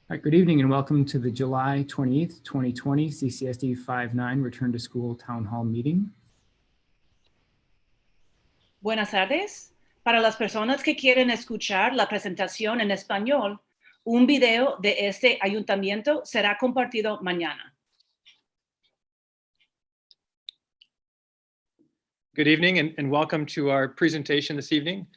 All right, good evening and welcome to the July 28th, 2020 CCSD59 Return to School Town Hall meeting. Buenas tardes. Para las personas que quieren escuchar la presentación en español, un video de este ayuntamiento será compartido mañana. Good evening and welcome to our presentation this evening.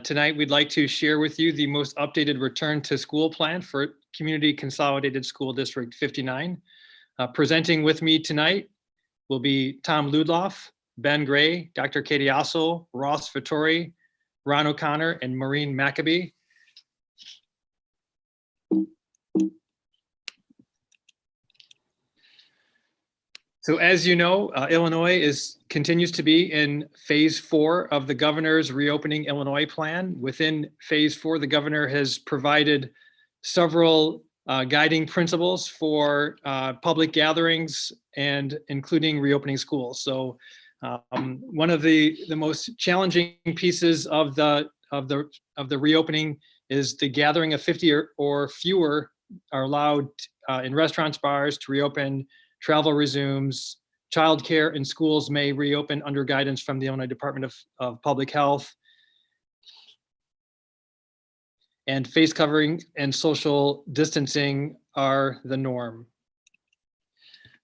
Tonight, we'd like to share with you the most updated return to school plan for Community Consolidated School District 59. Presenting with me tonight will be Tom Ludloff, Ben Gray, Dr. Katie Ossel, Ross Vittori, Ron O'Connor, and Maureen Maccabee. So as you know, Illinois continues to be in phase 4 of the governor's reopening Illinois plan. Within phase 4, the governor has provided several guiding principles for public gatherings and including reopening schools. So one of the most challenging pieces of the reopening is the gathering of 50 or fewer are allowed in restaurants, bars to reopen. Travel resumes, childcare in schools may reopen under guidance from the Illinois Department of Public Health. And face covering and social distancing are the norm.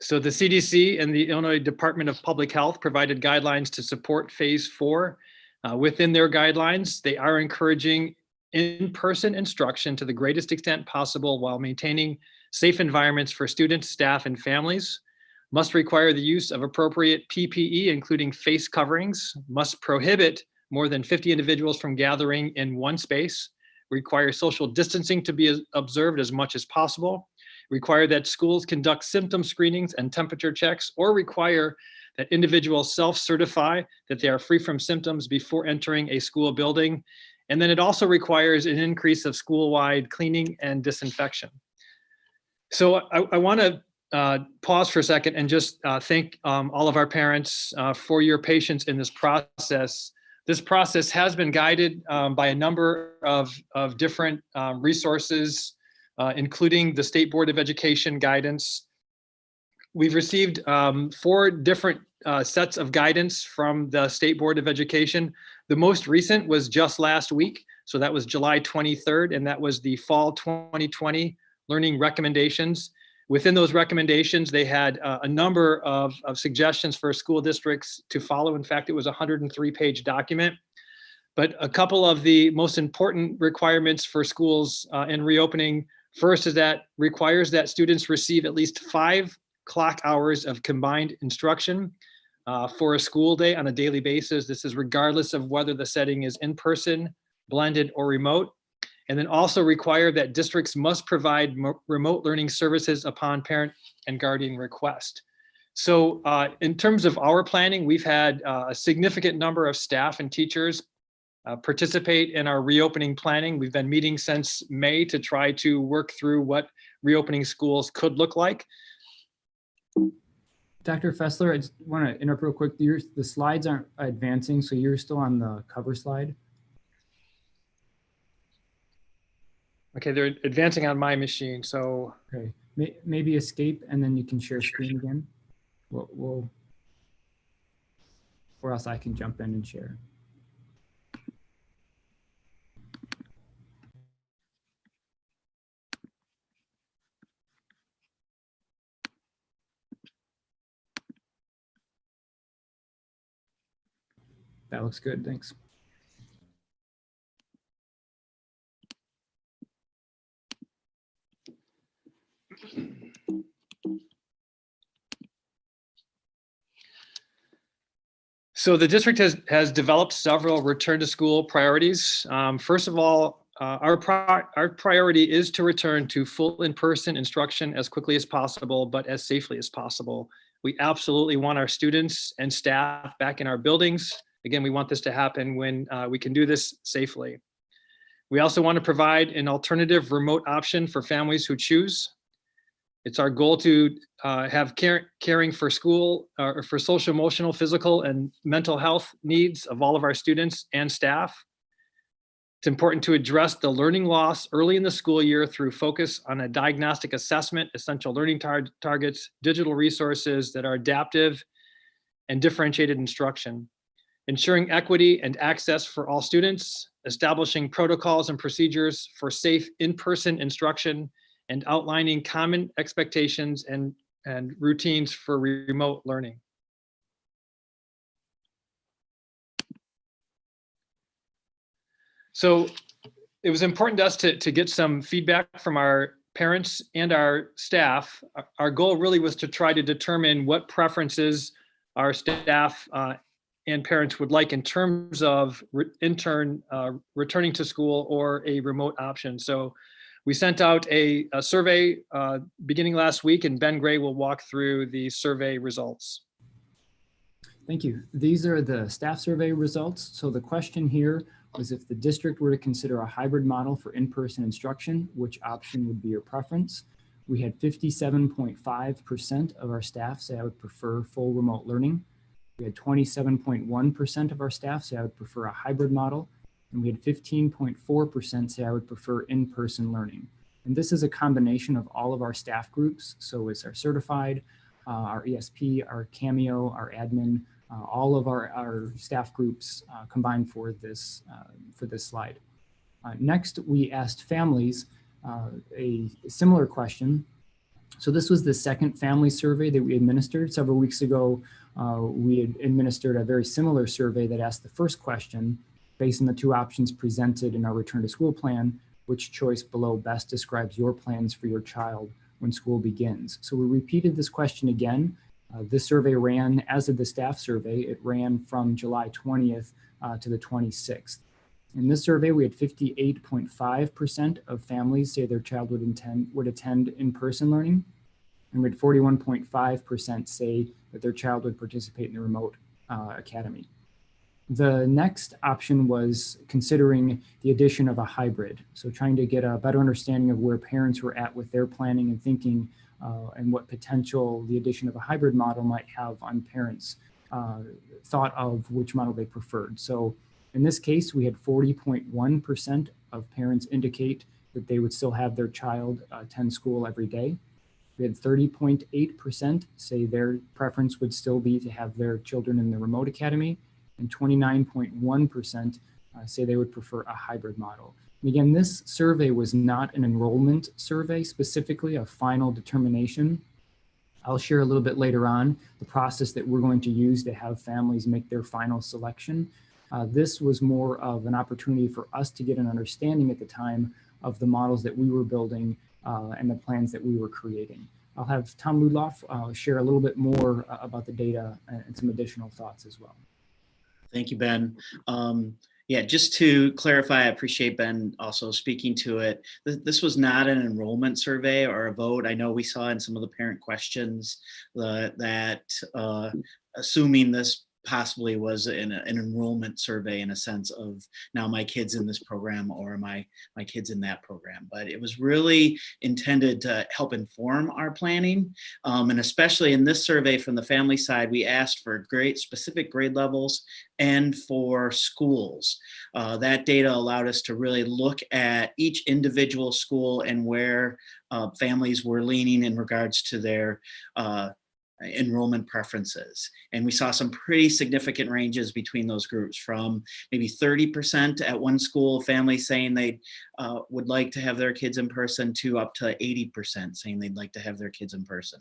So the CDC and the Illinois Department of Public Health provided guidelines to support phase 4. Within their guidelines, they are encouraging in-person instruction to the greatest extent possible while maintaining safe environments for students, staff, and families, must require the use of appropriate PPE, including face coverings, must prohibit more than 50 individuals from gathering in one space, require social distancing to be observed as much as possible, require that schools conduct symptom screenings and temperature checks, or require that individuals self-certify that they are free from symptoms before entering a school building. And then it also requires an increase of school-wide cleaning and disinfection. So I want to pause for a second and just thank all of our parents for your patience in this process. This process has been guided by a number of different resources, including the State Board of Education guidance. We've received 4 different sets of guidance from the State Board of Education. The most recent was just last week. So that was July 23rd, and that was the fall 2020 learning recommendations. Within those recommendations, they had a number of suggestions for school districts to follow. In fact, it was a 103-page document. But a couple of the most important requirements for schools in reopening, first is that requires that students receive at least 5 clock hours of combined instruction for a school day on a daily basis. This is regardless of whether the setting is in person, blended, or remote. And then also require that districts must provide remote learning services upon parent and guardian request. So in terms of our planning, we've had a significant number of staff and teachers participate in our reopening planning. We've been meeting since May to try to work through what reopening schools could look like. Dr. Fessler, I just want to interrupt real quick. The slides aren't advancing, so you're still on the cover slide. Okay, they're advancing on my machine, so. Okay, maybe escape and then you can share screen again. Or else I can jump in and share. That looks good, thanks. So the district has developed several return to school priorities. First of all, our priority is to return to full in-person instruction as quickly as possible, but as safely as possible. We absolutely want our students and staff back in our buildings. Again, we want this to happen when we can do this safely. We also want to provide an alternative remote option for families who choose. It's our goal to have caring for school or for social, emotional, physical, and mental health needs of all of our students and staff. It's important to address the learning loss early in the school year through focus on a diagnostic assessment, essential learning targets, digital resources that are adaptive, and differentiated instruction. Ensuring equity and access for all students, establishing protocols and procedures for safe in-person instruction, and outlining common expectations and routines for remote learning. So it was important to us to get some feedback from our parents and our staff. Our goal really was to try to determine what preferences our staff and parents would like in terms of returning to school or a remote option. So we sent out a survey beginning last week, and Ben Gray will walk through the survey results. Thank you. These are the staff survey results. So the question here was, if the district were to consider a hybrid model for in-person instruction, which option would be your preference? We had 57.5% of our staff say I would prefer full remote learning. We had 27.1% of our staff say I would prefer a hybrid model. And we had 15.4% say I would prefer in-person learning. And this is a combination of all of our staff groups. So it's our certified, our ESP, our Cameo, our admin, all of our staff groups combined for this slide. Next, we asked families a similar question. So this was the second family survey that we administered. Several weeks ago, we had administered a very similar survey that asked the first question, based on the two options presented in our return to school plan, which choice below best describes your plans for your child when school begins? So we repeated this question again. This survey ran, as did the staff survey, it ran from July 20th to the 26th. In this survey, we had 58.5% of families say their child would attend in-person learning, and we had 41.5% say that their child would participate in the remote academy. The next option was considering the addition of a hybrid. So trying to get a better understanding of where parents were at with their planning and thinking and what potential the addition of a hybrid model might have on parents' thought of which model they preferred. So in this case, we had 40.1% of parents indicate that they would still have their child attend school every day. We had 30.8% say their preference would still be to have their children in the remote academy, and 29.1% say they would prefer a hybrid model. And again, this survey was not an enrollment survey, specifically a final determination. I'll share a little bit later on the process that we're going to use to have families make their final selection. This was more of an opportunity for us to get an understanding at the time of the models that we were building and the plans that we were creating. I'll have Tom Ludloff share a little bit more about the data and some additional thoughts as well. Thank you, Ben. Yeah, just to clarify, I appreciate Ben also speaking to it. This was not an enrollment survey or a vote. I know we saw in some of the parent questions that assuming this possibly was an enrollment survey in a sense of now my kid's in this program or my kid's in that program, but it was really intended to help inform our planning. And especially in this survey from the family side, we asked for specific grade levels and for schools. That data allowed us to really look at each individual school and where families were leaning in regards to their enrollment preferences. And we saw some pretty significant ranges between those groups, from maybe 30% at one school, families saying they would like to have their kids in person, to up to 80% saying they'd like to have their kids in person.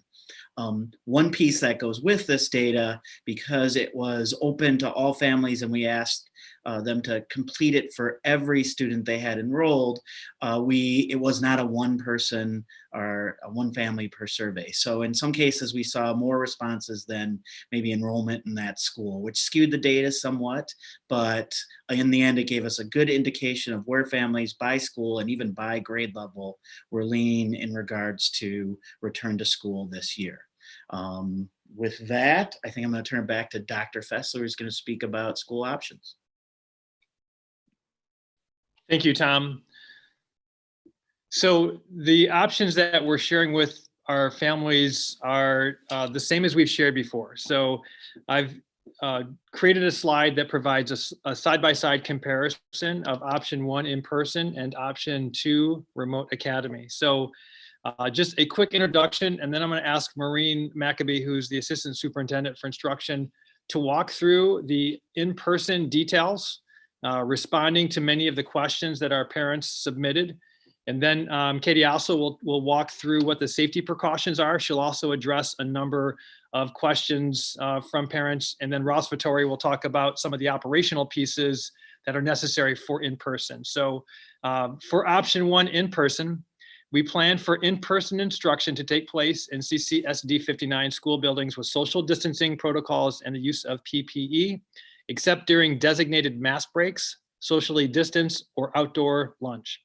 One piece that goes with this data, because it was open to all families and we asked them to complete it for every student they had enrolled, it was not a one person or a one family per survey. So in some cases, we saw more responses than maybe enrollment in that school, which skewed the data somewhat. But in the end, it gave us a good indication of where families by school and even by grade level were leaning in regards to return to school this year. With that, I think I'm going to turn it back to Dr. Fessler, who's going to speak about school options. Thank you, Tom. So the options that we're sharing with our families are the same as we've shared before. So I've created a slide that provides a side-by-side comparison of option 1 in person and option 2 remote academy. So just a quick introduction, and then I'm going to ask Maureen Maccabee, who's the Assistant Superintendent for Instruction, to walk through the in-person details, responding to many of the questions that our parents submitted. And then Katie also will walk through what the safety precautions are. She'll also address a number of questions from parents. And then Ross Vittori will talk about some of the operational pieces that are necessary for in-person. So for option 1 in-person, we plan for in-person instruction to take place in CCSD59 school buildings with social distancing protocols and the use of PPE, except during designated mask breaks, socially distanced, or outdoor lunch.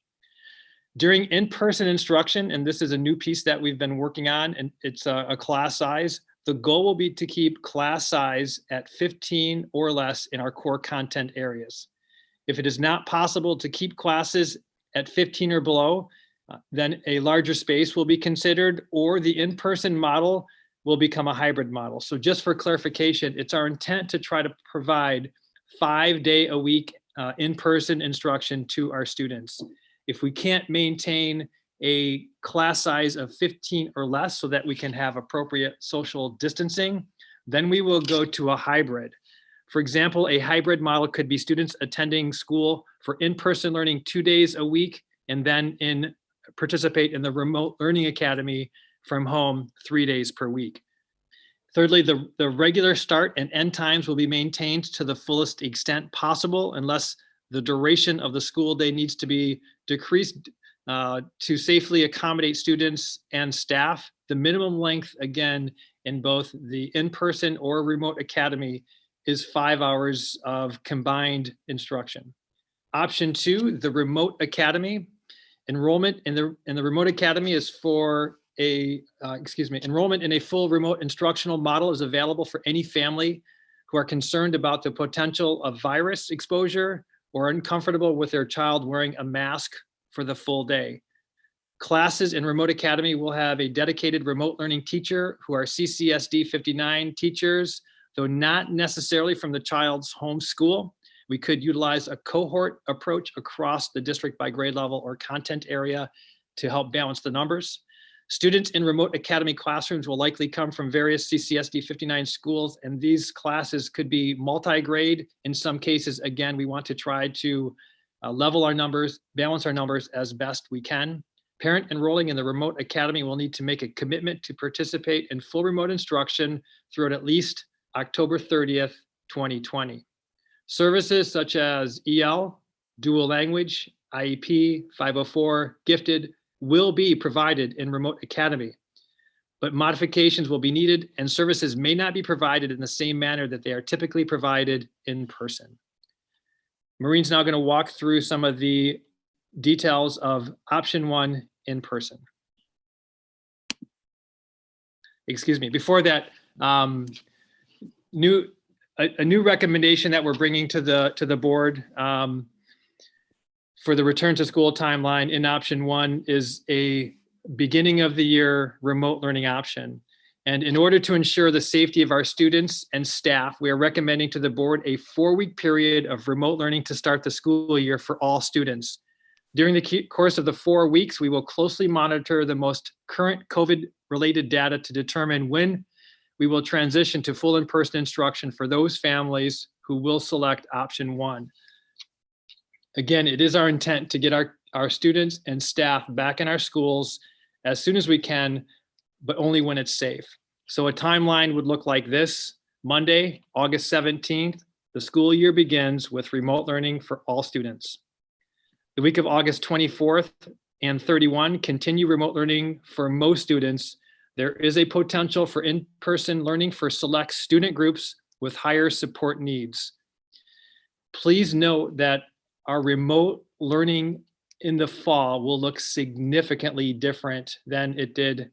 During in-person instruction, and this is a new piece that we've been working on, and it's a class size, the goal will be to keep class size at 15 or less in our core content areas. If it is not possible to keep classes at 15 or below, then a larger space will be considered, or the in-person model will become a hybrid model. So just for clarification, it's our intent to try to provide 5-day-a-week in-person instruction to our students. If we can't maintain a class size of 15 or less so that we can have appropriate social distancing, then we will go to a hybrid. For example, a hybrid model could be students attending school for in-person learning 2 days a week and then participate in the remote learning academy from home 3 days per week. Thirdly, the regular start and end times will be maintained to the fullest extent possible unless the duration of the school day needs to be decreased to safely accommodate students and staff. The minimum length, again, in both the in-person or remote academy is 5 hours of combined instruction. Option 2, the remote academy. Enrollment in the remote academy is for enrollment in a full remote instructional model is available for any family who are concerned about the potential of virus exposure or uncomfortable with their child wearing a mask for the full day. Classes in remote academy will have a dedicated remote learning teacher who are CCSD59 teachers, though not necessarily from the child's home school. We could utilize a cohort approach across the district by grade level or content area to help balance the numbers. Students in remote academy classrooms will likely come from various CCSD59 schools, and these classes could be multi-grade. In some cases, again, we want to try to level our numbers, balance our numbers as best we can. Parent enrolling in the remote academy will need to make a commitment to participate in full remote instruction throughout at least October 30th, 2020. Services such as EL, dual language, IEP, 504, gifted will be provided in remote academy, but modifications will be needed and services may not be provided in the same manner that they are typically provided in person. Maureen's now going to walk through some of the details of option 1 in person. Excuse me, before that, a new recommendation that we're bringing to the board for the return to school timeline in option 1 is a beginning of the year remote learning option. And in order to ensure the safety of our students and staff, we are recommending to the board a 4-week period of remote learning to start the school year for all students. During the course of the 4 weeks, we will closely monitor the most current COVID-related data to determine when we will transition to full in-person instruction for those families who will select option 1. Again, it is our intent to get our students and staff back in our schools as soon as we can, but only when it's safe. So a timeline would look like this. Monday, August 17th, the school year begins with remote learning for all students. The week of August 24th and 31, continue remote learning for most students. There is a potential for in-person learning for select student groups with higher support needs. Please note that our remote learning in the fall will look significantly different than it did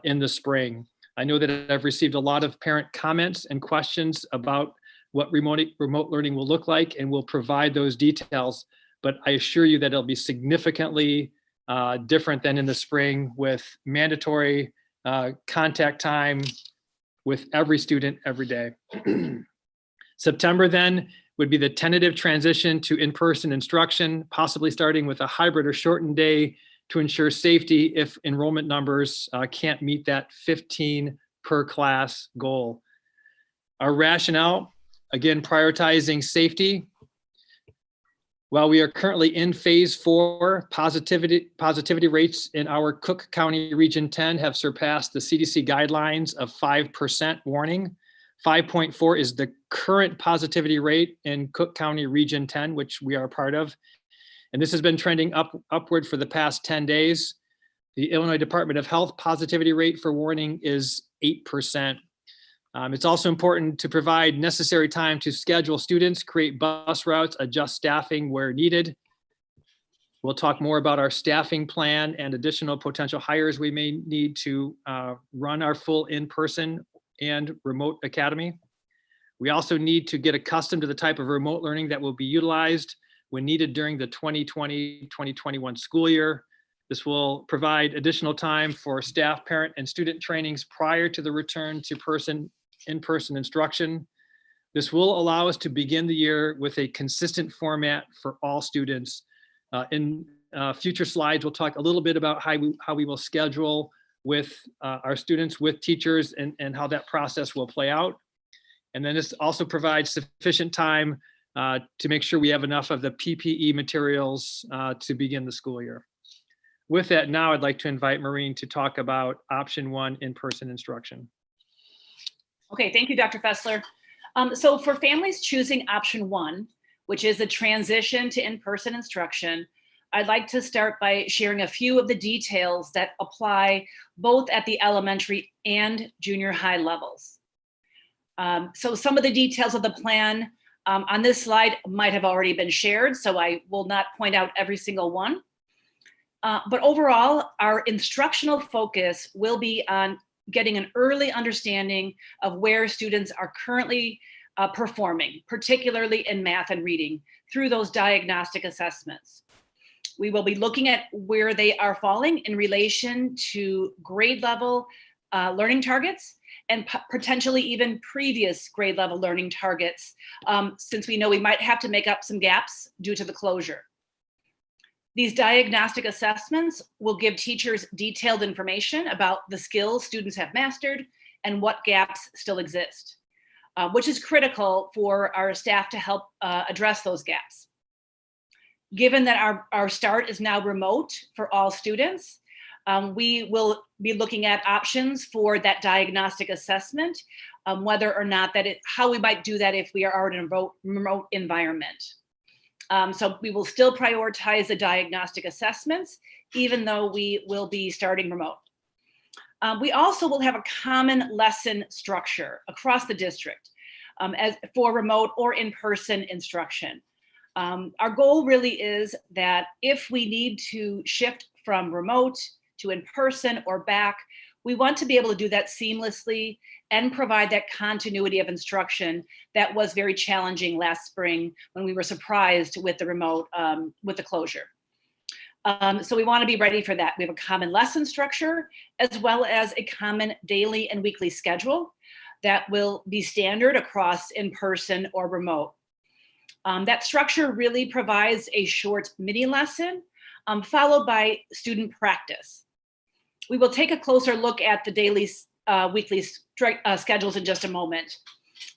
in the spring. I know that I've received a lot of parent comments and questions about what remote learning will look like, and we'll provide those details, but I assure you that it'll be significantly different than in the spring, with mandatory contact time with every student every day. September then would be the tentative transition to in-person instruction, possibly starting with a hybrid or shortened day to ensure safety if enrollment numbers can't meet that 15 per class goal. Our rationale, again, prioritizing safety. While we are currently in phase 4, positivity rates in our Cook County Region 10 have surpassed the CDC guidelines of 5% warning. 5.4 is the current positivity rate in Cook County Region 10, which we are part of. And this has been trending upward for the past 10 days. The Illinois Department of Health positivity rate for warning is 8%. It's also important to provide necessary time to schedule students, create bus routes, adjust staffing where needed. We'll talk more about our staffing plan and additional potential hires we may need to run our full in-person and remote academy. We also need to get accustomed to the type of remote learning that will be utilized when needed during the 2020-2021 school year. This will provide additional time for staff, parent, and student trainings prior to the return to in-person instruction. This will allow us to begin the year with a consistent format for all students. In future slides, we'll talk a little bit about how we will schedule with our students, with teachers, and how that process will play out. And then this also provides sufficient time to make sure we have enough of the PPE materials to begin the school year. With that, now I'd like to invite Maureen to talk about option 1, in-person instruction. Okay, thank you, Dr. Fessler. So for families choosing option 1, which is the transition to in-person instruction, I'd like to start by sharing a few of the details that apply both at the elementary and junior high levels. So some of the details of the plan on this slide might have already been shared, so I will not point out every single one. But overall, our instructional focus will be on getting an early understanding of where students are currently performing, particularly in math and reading, through those diagnostic assessments. We will be looking at where they are falling in relation to grade level learning targets and potentially even previous grade level learning targets, since we know we might have to make up some gaps due to the closure. These diagnostic assessments will give teachers detailed information about the skills students have mastered and what gaps still exist, which is critical for our staff to help address those gaps. Given that our start is now remote for all students, we will be looking at options for that diagnostic assessment, whether or not how we might do that if we are already in a remote environment. So we will still prioritize the diagnostic assessments, even though we will be starting remote. We also will have a common lesson structure across the district as for remote or in-person instruction. Our goal really is that if we need to shift from remote to in-person or back, we want to be able to do that seamlessly and provide that continuity of instruction that was very challenging last spring when we were surprised with the remote, with the closure. So we want to be ready for that. We have a common lesson structure as well as a common daily and weekly schedule that will be standard across in-person or remote. That structure really provides a short mini lesson followed by student practice. We will take a closer look at the daily, weekly schedules in just a moment.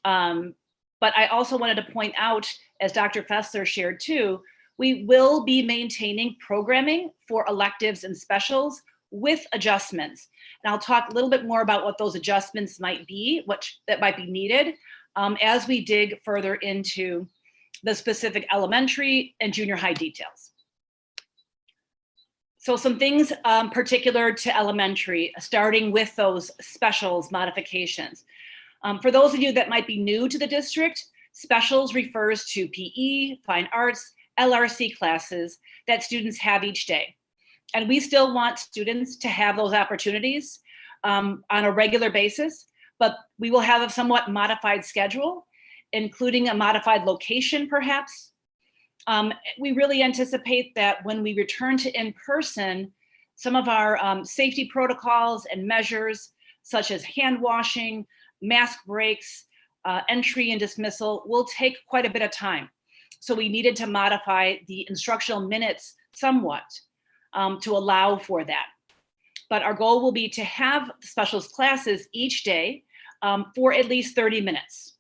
But I also wanted to point out, as Dr. Fessler shared too, we will be maintaining programming for electives and specials with adjustments. And I'll talk a little bit more about what those adjustments might be, that might be needed as we dig further into the specific elementary and junior high details. So some things particular to elementary, starting with those specials modifications. For those of you that might be new to the district, specials refers to PE, fine arts, LRC classes that students have each day. And we still want students to have those opportunities on a regular basis, but we will have a somewhat modified schedule, including a modified location perhaps. We really anticipate that when we return to in-person, some of our safety protocols and measures, such as hand washing, mask breaks, entry and dismissal will take quite a bit of time. So we needed to modify the instructional minutes somewhat to allow for that. But our goal will be to have specialist classes each day for at least 30 minutes.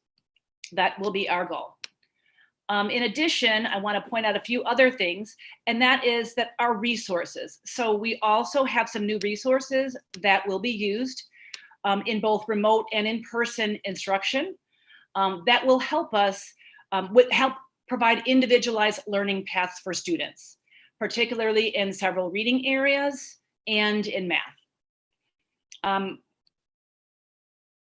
That will be our goal. In addition, I want to point out a few other things, and that is that our resources. So we also have some new resources that will be used in both remote and in-person instruction that will help us help provide individualized learning paths for students, particularly in several reading areas and in math.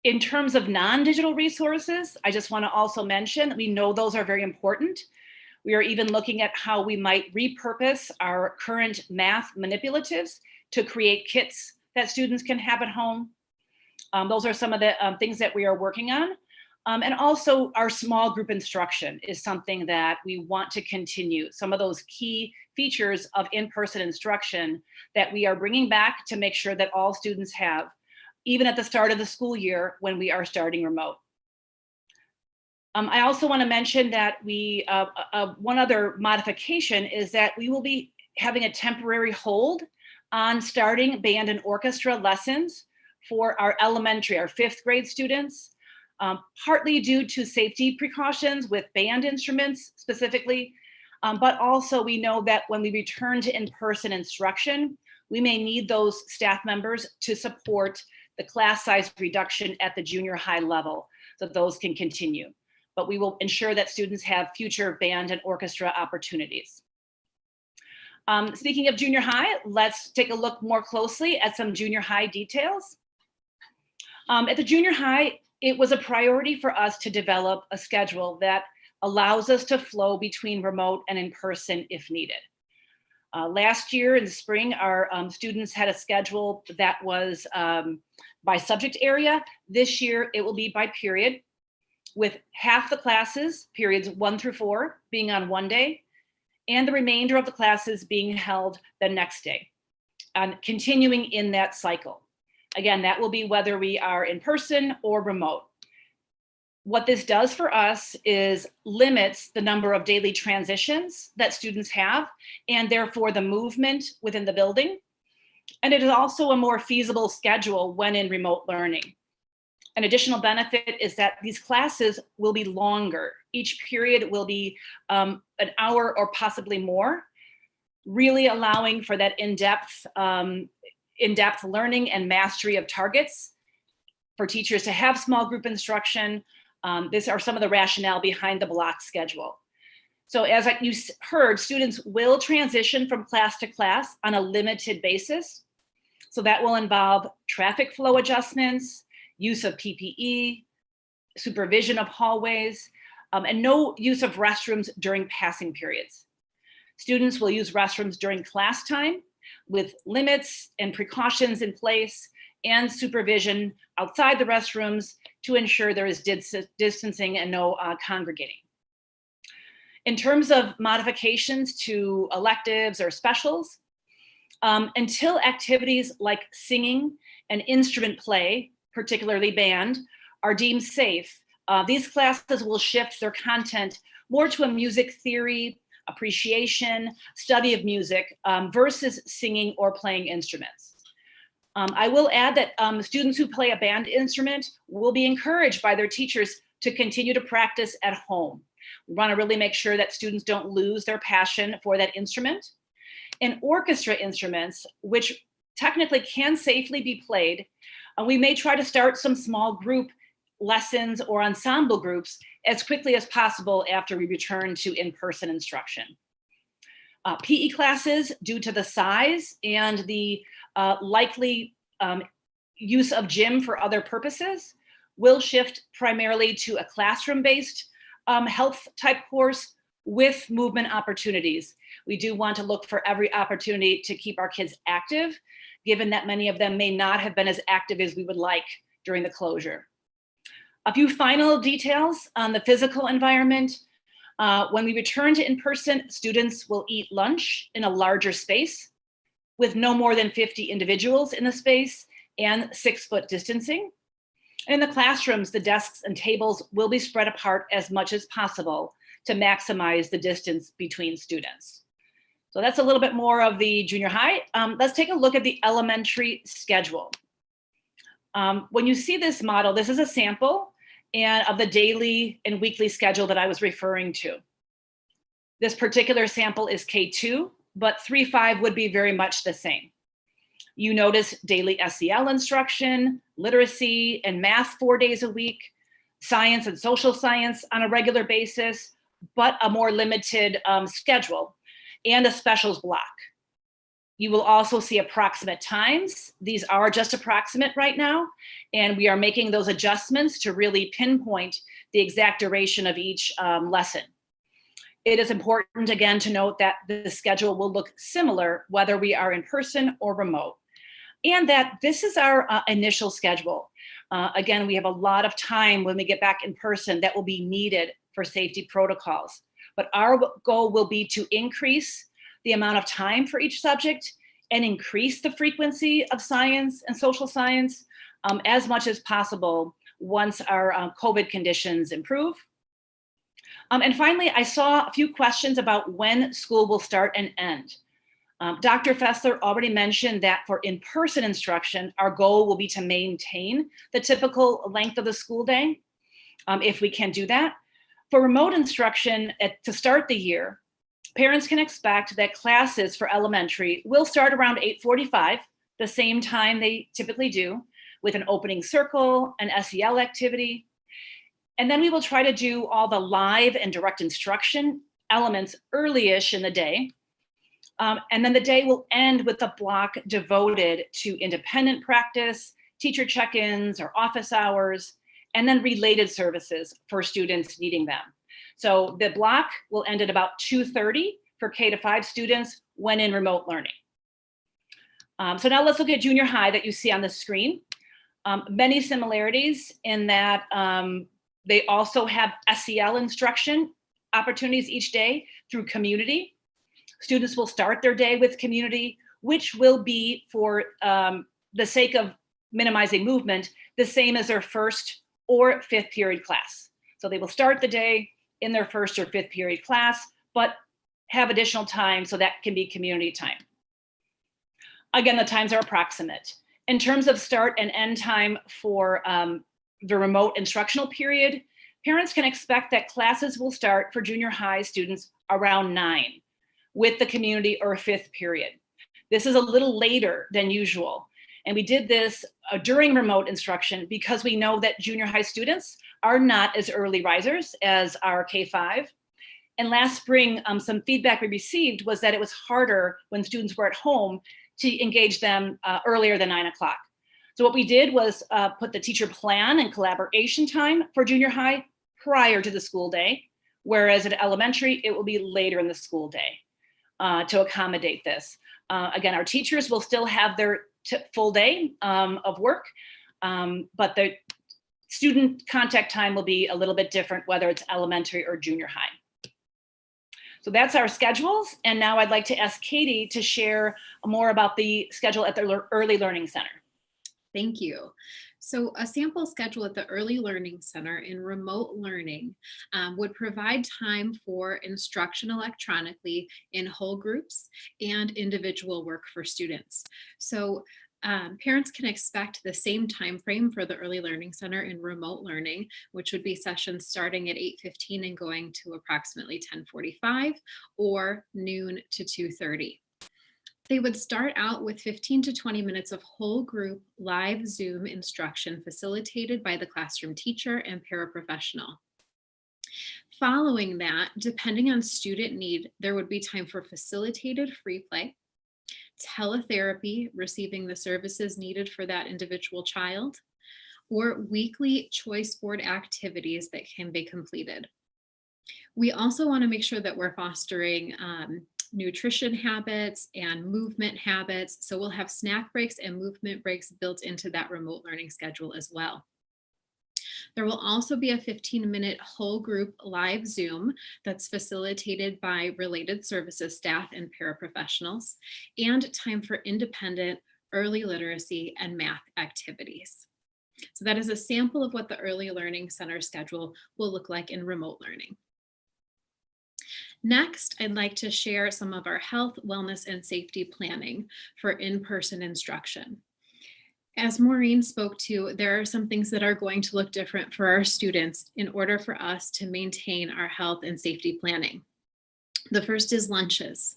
In terms of non-digital resources, I just want to also mention that we know those are very important. We are even looking at how we might repurpose our current math manipulatives to create kits that students can have at home. Those are some of the things that we are working on. And also our small group instruction is something that we want to continue. Some of those key features of in-person instruction that we are bringing back to make sure that all students have, even at the start of the school year when we are starting remote. I also want to mention that one other modification is that we will be having a temporary hold on starting band and orchestra lessons for our elementary, our 5th grade students, partly due to safety precautions with band instruments specifically, but also we know that when we return to in-person instruction, we may need those staff members to support the class size reduction at the junior high level, so those can continue. But we will ensure that students have future band and orchestra opportunities. Speaking of junior high, let's take a look more closely at some junior high details. At the junior high, it was a priority for us to develop a schedule that allows us to flow between remote and in-person if needed. Last year in the spring, our students had a schedule that was by subject area. This year, it will be by period, with half the classes, periods 1 through 4, being on one day, and the remainder of the classes being held the next day, and continuing in that cycle. Again, that will be whether we are in person or remote. What this does for us is limits the number of daily transitions that students have, and therefore the movement within the building. And it is also a more feasible schedule when in remote learning. An additional benefit is that these classes will be longer. Each period will be an hour or possibly more, really allowing for that in-depth learning and mastery of targets for teachers to have small group instruction. These are some of the rationale behind the block schedule. So as you heard, students will transition from class to class on a limited basis. So that will involve traffic flow adjustments, use of PPE, supervision of hallways, and no use of restrooms during passing periods. Students will use restrooms during class time with limits and precautions in place and supervision outside the restrooms to ensure there is distancing and no congregating. In terms of modifications to electives or specials, until activities like singing and instrument play, particularly band, are deemed safe, these classes will shift their content more to a music theory, appreciation, study of music versus singing or playing instruments. I will add that students who play a band instrument will be encouraged by their teachers to continue to practice at home. We want to really make sure that students don't lose their passion for that instrument. And orchestra instruments, which technically can safely be played, we may try to start some small group lessons or ensemble groups as quickly as possible after we return to in-person instruction. PE classes, due to the size and the likely use of gym for other purposes, will shift primarily to a classroom-based health type course with movement opportunities. We do want to look for every opportunity to keep our kids active, given that many of them may not have been as active as we would like during the closure. A few final details on the physical environment. When we return to in-person, students will eat lunch in a larger space with no more than 50 individuals in the space and 6-foot distancing. In the classrooms, the desks and tables will be spread apart as much as possible to maximize the distance between students. So that's a little bit more of the junior high. Let's take a look at the elementary schedule. When you see this model, this is a sample of the daily and weekly schedule that I was referring to. This particular sample is K2, but 3-5 would be very much the same. You notice daily SEL instruction, literacy, and math 4 days a week, science and social science on a regular basis, but a more limited schedule, and a specials block. You will also see approximate times. These are just approximate right now, and we are making those adjustments to really pinpoint the exact duration of each lesson. It is important, again, to note that the schedule will look similar whether we are in person or remote, and that this is our initial schedule. Again, we have a lot of time when we get back in person that will be needed for safety protocols. But our goal will be to increase the amount of time for each subject and increase the frequency of science and social science as much as possible once our COVID conditions improve. And finally, I saw a few questions about when school will start and end. Dr. Fessler already mentioned that for in-person instruction, our goal will be to maintain the typical length of the school day, if we can do that. For remote instruction to start the year, parents can expect that classes for elementary will start around 8:45, the same time they typically do, with an opening circle, an SEL activity. And then we will try to do all the live and direct instruction elements early-ish in the day. And then the day will end with a block devoted to independent practice, teacher check-ins or office hours, and then related services for students needing them. So the block will end at about 2:30 for K-5 students when in remote learning. So now let's look at junior high that you see on the screen. Many similarities in that they also have SEL instruction opportunities each day through community. Students will start their day with community, which will be, for the sake of minimizing movement, the same as their first or fifth period class. So they will start the day in their first or fifth period class, but have additional time, so that can be community time. Again, the times are approximate. In terms of start and end time for the remote instructional period, parents can expect that classes will start for junior high students around 9 with the community or fifth period. This is a little later than usual. And we did this during remote instruction because we know that junior high students are not as early risers as our K-5. And last spring, some feedback we received was that it was harder when students were at home to engage them earlier than 9 o'clock. So what we did was put the teacher plan and collaboration time for junior high prior to the school day, whereas at elementary, it will be later in the school day to accommodate this. Again, our teachers will still have their full day of work, but the student contact time will be a little bit different, whether it's elementary or junior high. So that's our schedules. And now I'd like to ask Katie to share more about the schedule at the Early Learning Center. Thank you. So a sample schedule at the Early Learning Center in remote learning would provide time for instruction electronically in whole groups and individual work for students. So parents can expect the same time frame for the Early Learning Center in remote learning, which would be sessions starting at 8:15 and going to approximately 10:45 or noon to 2:30. They would start out with 15 to 20 minutes of whole group live Zoom instruction facilitated by the classroom teacher and paraprofessional. Following that, depending on student need, there would be time for facilitated free play, teletherapy, receiving the services needed for that individual child, or weekly choice board activities that can be completed. We also want to make sure that we're fostering nutrition habits and movement habits. So we'll have snack breaks and movement breaks built into that remote learning schedule as well. There will also be a 15-minute whole group live Zoom that's facilitated by related services staff and paraprofessionals, and time for independent early literacy and math activities. So that is a sample of what the Early Learning Center schedule will look like in remote learning. Next, I'd like to share some of our health, wellness, and safety planning for in-person instruction. As Maureen spoke to, there are some things that are going to look different for our students in order for us to maintain our health and safety planning. The first is lunches.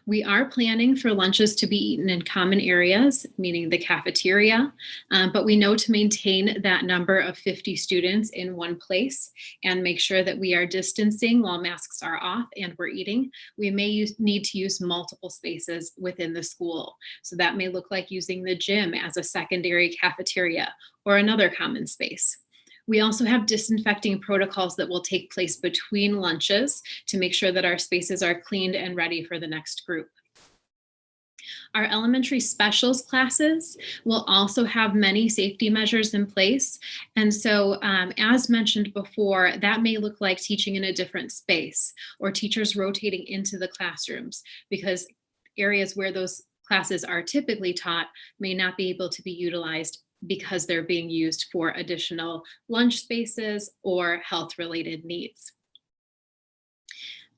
We are planning for lunches to be eaten in common areas, meaning the cafeteria, but we know to maintain that number of 50 students in one place and make sure that we are distancing while masks are off and we're eating, we may need to use multiple spaces within the school. So that may look like using the gym as a secondary cafeteria or another common space. We also have disinfecting protocols that will take place between lunches to make sure that our spaces are cleaned and ready for the next group. Our elementary specials classes will also have many safety measures in place. And so as mentioned before, that may look like teaching in a different space or teachers rotating into the classrooms, because areas where those classes are typically taught may not be able to be utilized because they're being used for additional lunch spaces or health-related needs.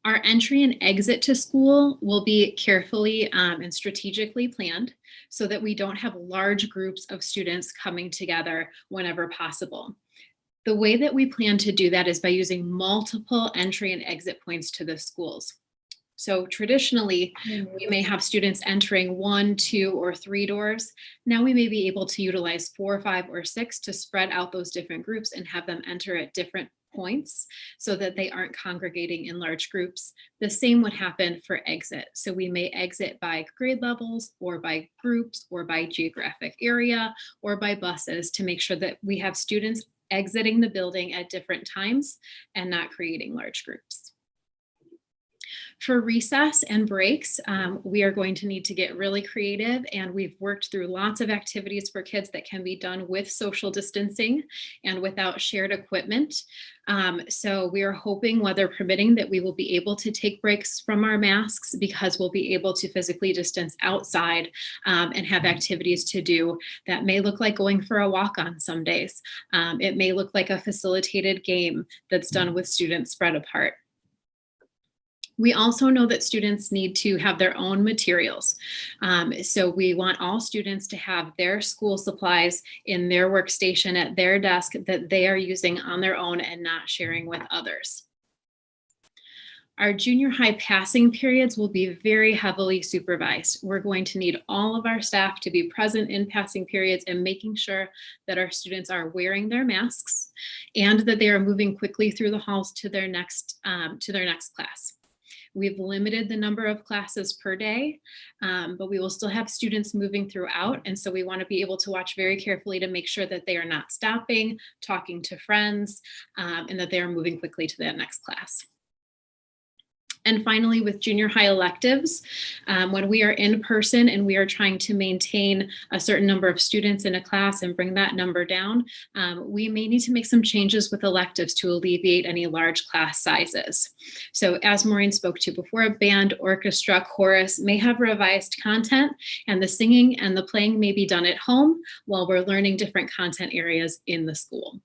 Our entry and exit to school will be carefully and strategically planned so that we don't have large groups of students coming together whenever possible. The way that we plan to do that is by using multiple entry and exit points to the schools. So traditionally, we may have students entering 1, 2, or 3 doors. Now we may be able to utilize 4, 5, or 6 to spread out those different groups and have them enter at different points so that they aren't congregating in large groups. The same would happen for exit. So we may exit by grade levels or by groups or by geographic area or by buses to make sure that we have students exiting the building at different times and not creating large groups. For recess and breaks, we are going to need to get really creative, and we've worked through lots of activities for kids that can be done with social distancing and without shared equipment. So we are hoping, weather permitting, that we will be able to take breaks from our masks because we'll be able to physically distance outside and have activities to do that may look like going for a walk on some days. It may look like a facilitated game that's done with students spread apart. We also know that students need to have their own materials. So we want all students to have their school supplies in their workstation at their desk that they are using on their own and not sharing with others. Our junior high passing periods will be very heavily supervised. We're going to need all of our staff to be present in passing periods and making sure that our students are wearing their masks and that they are moving quickly through the halls to their next class. We've limited the number of classes per day, but we will still have students moving throughout. And so we want to be able to watch very carefully to make sure that they are not stopping, talking to friends, and that they are moving quickly to that next class. And finally, with junior high electives, when we are in person and we are trying to maintain a certain number of students in a class and bring that number down, we may need to make some changes with electives to alleviate any large class sizes. So as Maureen spoke to before, band, orchestra, chorus may have revised content, and the singing and the playing may be done at home while we're learning different content areas in the school.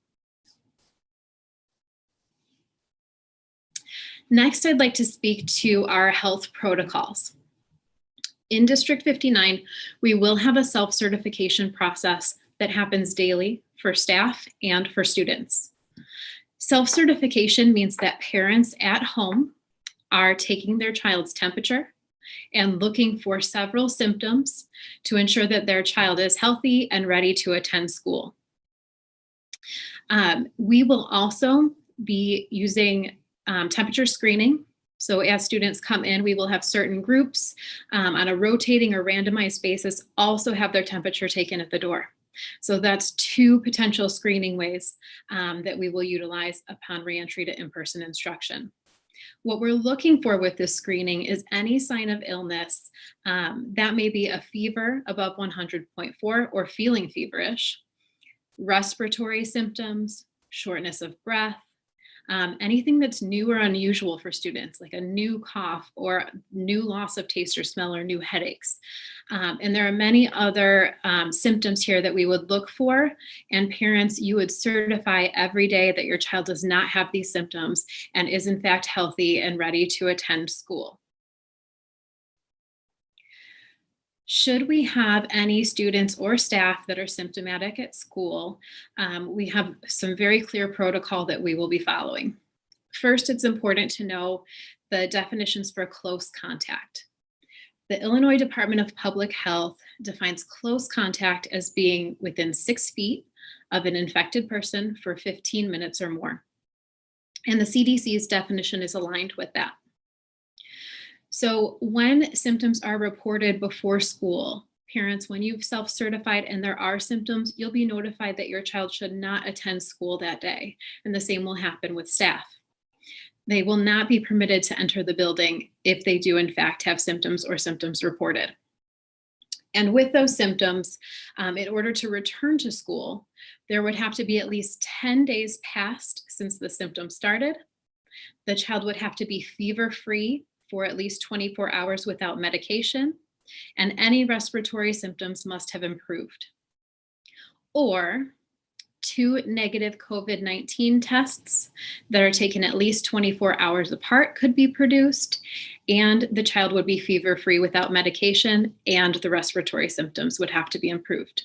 Next, I'd like to speak to our health protocols. In District 59, we will have a self-certification process that happens daily for staff and for students. Self-certification means that parents at home are taking their child's temperature and looking for several symptoms to ensure that their child is healthy and ready to attend school. We will also be using temperature screening. So as students come in, we will have certain groups on a rotating or randomized basis also have their temperature taken at the door. So that's 2 potential screening ways that we will utilize upon reentry to in-person instruction. What we're looking for with this screening is any sign of illness that may be a fever above 100.4 or feeling feverish, respiratory symptoms, shortness of breath, Anything that's new or unusual for students, like a new cough or new loss of taste or smell or new headaches. And there are many other symptoms here that we would look for. And parents, you would certify every day that your child does not have these symptoms and is in fact healthy and ready to attend school. Should we have any students or staff that are symptomatic at school, we have some very clear protocol that we will be following. First, it's important to know the definitions for close contact. The Illinois Department of Public Health defines close contact as being within 6 feet of an infected person for 15 minutes or more. And the CDC's definition is aligned with that. So when symptoms are reported before school, parents, when you've self-certified and there are symptoms, you'll be notified that your child should not attend school that day. And the same will happen with staff. They will not be permitted to enter the building if they do in fact have symptoms or symptoms reported. And with those symptoms, in order to return to school, there would have to be at least 10 days passed since the symptoms started. The child would have to be fever-free for at least 24 hours without medication, and any respiratory symptoms must have improved. Or 2 negative COVID-19 tests that are taken at least 24 hours apart could be produced, and the child would be fever-free without medication, and the respiratory symptoms would have to be improved.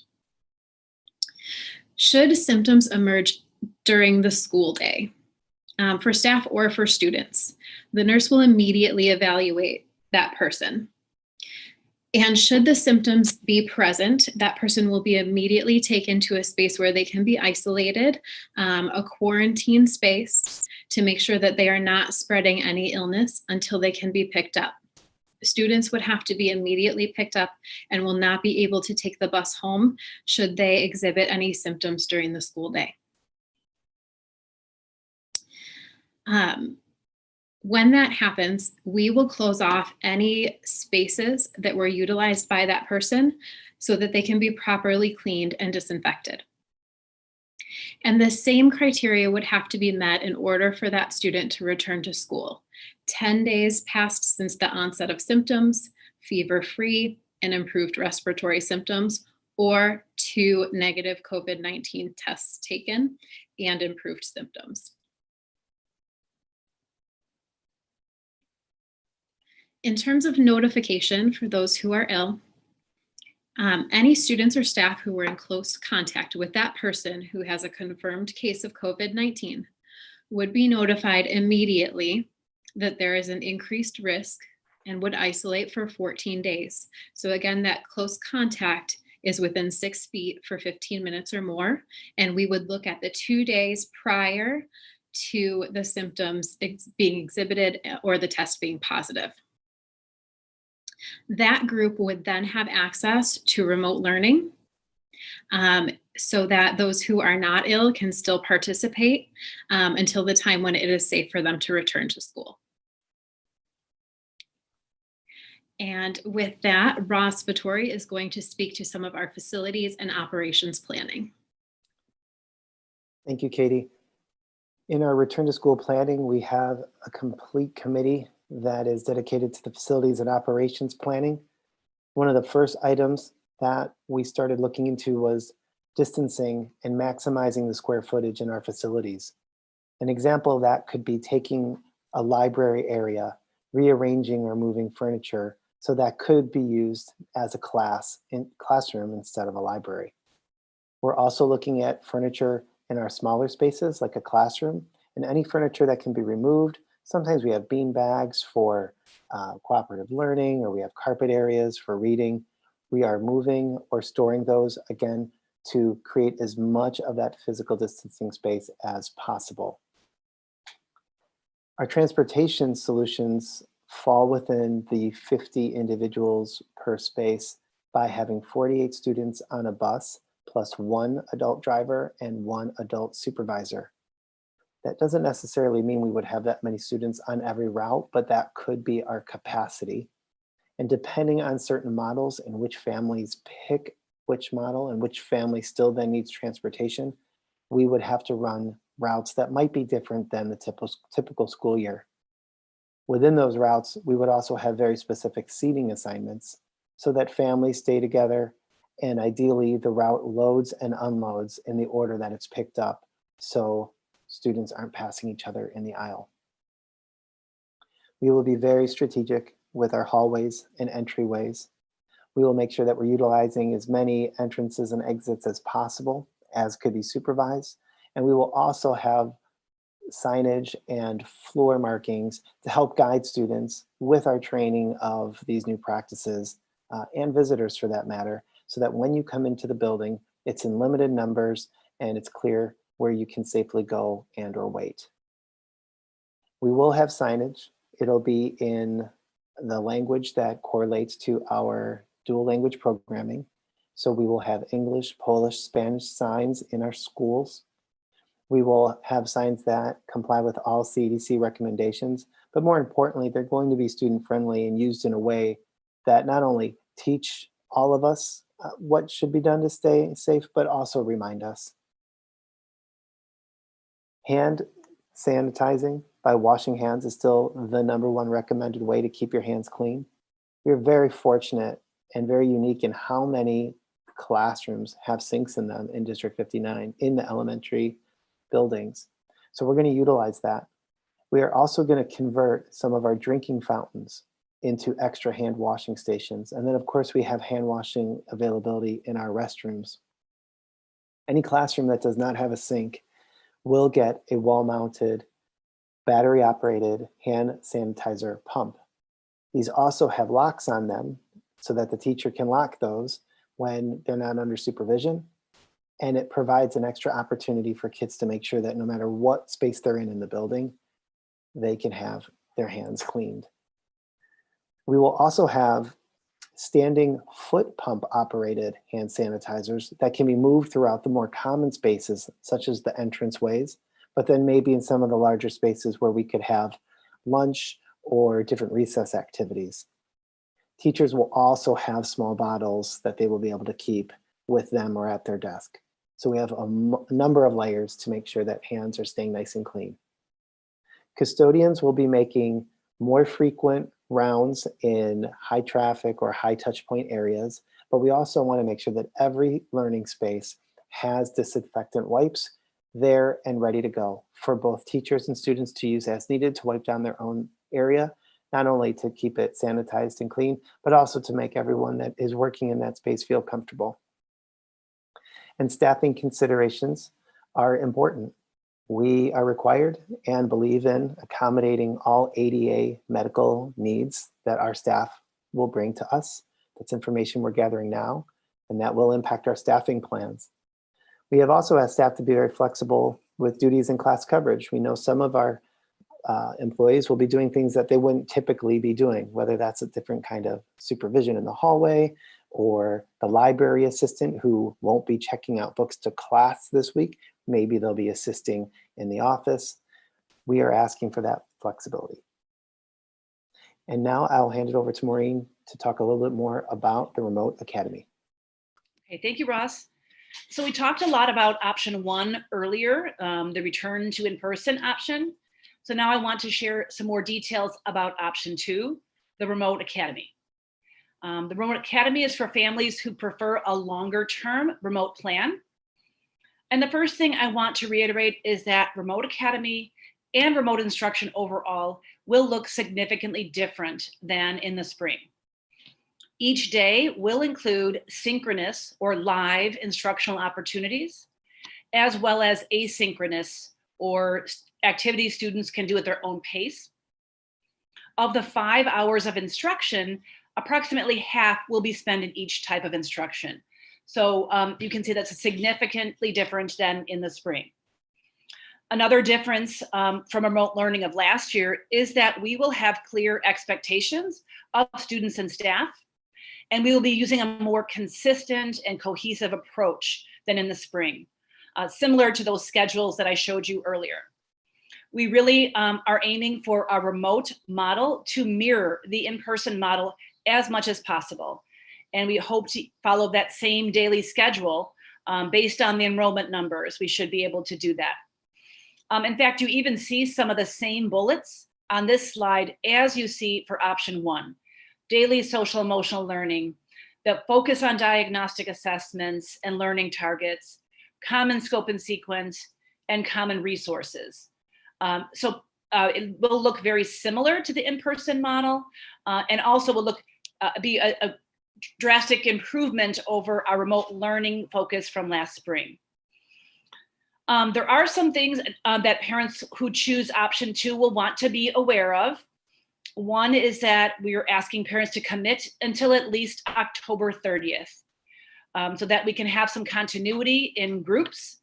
Should symptoms emerge during the school day, for staff or for students, the nurse will immediately evaluate that person. And should the symptoms be present, that person will be immediately taken to a space where they can be isolated, a quarantine space, to make sure that they are not spreading any illness until they can be picked up. Students would have to be immediately picked up and will not be able to take the bus home should they exhibit any symptoms during the school day. When that happens, we will close off any spaces that were utilized by that person so that they can be properly cleaned and disinfected. And the same criteria would have to be met in order for that student to return to school. 10 days passed since the onset of symptoms, fever-free, and improved respiratory symptoms, or 2 negative COVID-19 tests taken and improved symptoms. In terms of notification for those who are ill, any students or staff who were in close contact with that person who has a confirmed case of COVID-19 would be notified immediately that there is an increased risk and would isolate for 14 days. So again, that close contact is within 6 feet for 15 minutes or more. And we would look at the 2 days prior to the symptoms being exhibited or the test being positive. That group would then have access to remote learning so that those who are not ill can still participate until the time when it is safe for them to return to school. And with that, Ross Vittori is going to speak to some of our facilities and operations planning. Thank you, Katie. In our return to school planning, we have a complete committee that is dedicated to the facilities and operations planning. One of the first items that we started looking into was distancing and maximizing the square footage in our facilities. An example of that could be taking a library area, rearranging or moving furniture so that could be used as a classroom instead of a library. We're also looking at furniture in our smaller spaces like a classroom, and any furniture that can be removed. Sometimes we have bean bags for cooperative learning, or we have carpet areas for reading. We are moving or storing those, again, to create as much of that physical distancing space as possible. Our transportation solutions fall within the 50 individuals per space by having 48 students on a bus, plus 1 adult driver and 1 adult supervisor. That doesn't necessarily mean we would have that many students on every route, but that could be our capacity. And depending on certain models and which families pick which model and which family still then needs transportation, we would have to run routes that might be different than the typical school year. Within those routes, we would also have very specific seating assignments so that families stay together, and ideally the route loads and unloads in the order that it's picked up so students aren't passing each other in the aisle. We will be very strategic with our hallways and entryways. We will make sure that we're utilizing as many entrances and exits as possible as could be supervised. And we will also have signage and floor markings to help guide students with our training of these new practices and visitors for that matter, so that when you come into the building, it's in limited numbers and it's clear where you can safely go and or wait. We will have signage. It'll be in the language that correlates to our dual language programming. So we will have English, Polish, Spanish signs in our schools. We will have signs that comply with all CDC recommendations, but more importantly, they're going to be student friendly and used in a way that not only teach all of us what should be done to stay safe, but also remind us. Hand sanitizing by washing hands is still the #1 recommended way to keep your hands clean. We're very fortunate and very unique in how many classrooms have sinks in them in District 59 in the elementary buildings. So we're going to utilize that. We are also going to convert some of our drinking fountains into extra hand washing stations. And then of course we have hand washing availability in our restrooms. Any classroom that does not have a sink will get a wall-mounted, battery-operated hand sanitizer pump. These also have locks on them so that the teacher can lock those when they're not under supervision. And it provides an extra opportunity for kids to make sure that no matter what space they're in the building, they can have their hands cleaned. We will also have standing foot pump operated hand sanitizers that can be moved throughout the more common spaces, such as the entranceways, but then maybe in some of the larger spaces where we could have lunch or different recess activities. Teachers will also have small bottles that they will be able to keep with them or at their desk. So we have a number of layers to make sure that hands are staying nice and clean. Custodians will be making more frequent rounds in high traffic or high touch point areas, but we also want to make sure that every learning space has disinfectant wipes there and ready to go for both teachers and students to use as needed to wipe down their own area, not only to keep it sanitized and clean, but also to make everyone that is working in that space feel comfortable. And staffing considerations are important. We are required and believe in accommodating all ADA medical needs that our staff will bring to us. That's information we're gathering now, and that will impact our staffing plans. We have also asked staff to be very flexible with duties and class coverage. We know some of our employees will be doing things that they wouldn't typically be doing, whether that's a different kind of supervision in the hallway or the library assistant who won't be checking out books to class this week. Maybe they'll be assisting in the office. We are asking for that flexibility. And now I'll hand it over to Maureen to talk a little bit more about the remote academy. Okay, thank you, Ross. So we talked a lot about option 1 earlier, the return to in-person option. So now I want to share some more details about option 2, the remote academy. The remote academy is for families who prefer a longer term remote plan. And the first thing I want to reiterate is that remote academy and remote instruction overall will look significantly different than in the spring. Each day will include synchronous or live instructional opportunities, as well as asynchronous or activities students can do at their own pace. Of the 5 hours of instruction, approximately half will be spent in each type of instruction. So you can see that's significantly different than in the spring. Another difference from remote learning of last year is that we will have clear expectations of students and staff, and we will be using a more consistent and cohesive approach than in the spring, similar to those schedules that I showed you earlier. We really are aiming for a remote model to mirror the in-person model as much as possible. And we hope to follow that same daily schedule based on the enrollment numbers. We should be able to do that. In fact, you even see some of the same bullets on this slide as you see for option 1, daily social emotional learning, that focus on diagnostic assessments and learning targets, common scope and sequence, and common resources. It will look very similar to the in-person model, and also will be a drastic improvement over our remote learning focus from last spring. There are some things that parents who choose option 2 will want to be aware of. One is that we are asking parents to commit until at least October 30th, so that we can have some continuity in groups.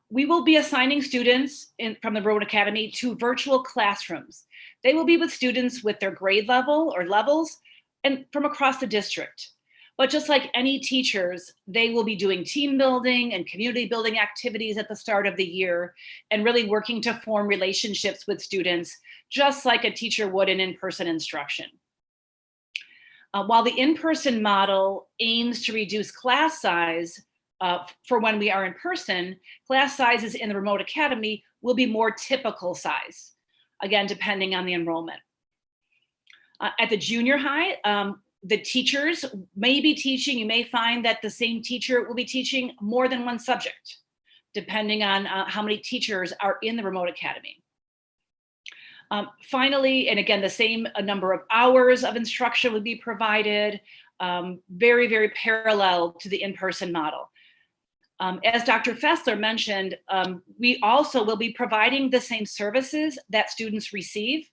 We will be assigning students from the Road Academy to virtual classrooms. They will be with students with their grade level or levels and from across the district. But just like any teachers, they will be doing team building and community building activities at the start of the year and really working to form relationships with students, just like a teacher would in in-person instruction. While the in-person model aims to reduce class size for when we are in person, class sizes in the remote academy will be more typical size, again, depending on the enrollment. At the junior high, the teachers may be teaching, you may find that the same teacher will be teaching more than one subject, depending on how many teachers are in the remote academy. Finally, and again, the same number of hours of instruction would be provided, very, very parallel to the in-person model. As Dr. Fessler mentioned, we also will be providing the same services that students receive